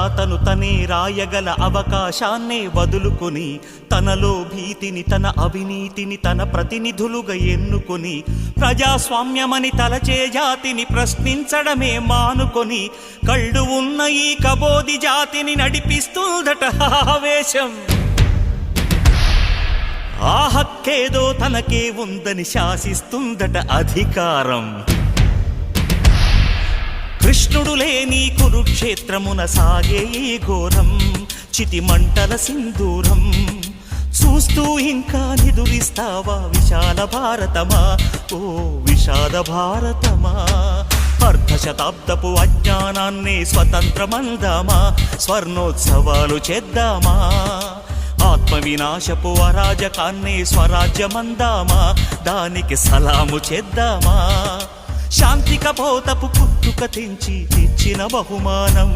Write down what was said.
రాతను తనే రాయగల అవకాశాన్నే వదులుకొని తనలో భీతిని తన అవినీతిని తన ప్రతినిధులుగా ఎన్నుకొని ప్రజాస్వామ్యమని తలచే జాతిని ప్రశ్నించడమే మానుకొని కళ్ళు ఉన్న ఈ కబోది జాతిని నడిపిస్తుందట ఆవేశం. ఆ హక్కేదో తనకే ఉందని శాసిస్తుందట అధికారం. కృష్ణుడు లేని కురుక్షేత్రమున సాగే ఈ ఘోరం చితి మంటల సింధూరం. చూస్తూ ఇంకా నిదురిస్తావా విశాల భారతమా, ఓ విషాద భారతమా. అర్ధ శతాబ్దపు అజ్ఞానాన్నే స్వతంత్రమందామా, స్వర్ణోత్సవాలు చేద్దామా. ఆత్మ వినాశపు అరాజకాన్నే స్వరాజ్యమందామా, దానికి సలాము చేద్దామా. శాంతిక పోతపు పుట్టుక తెంచి తెచ్చిన బహుమానం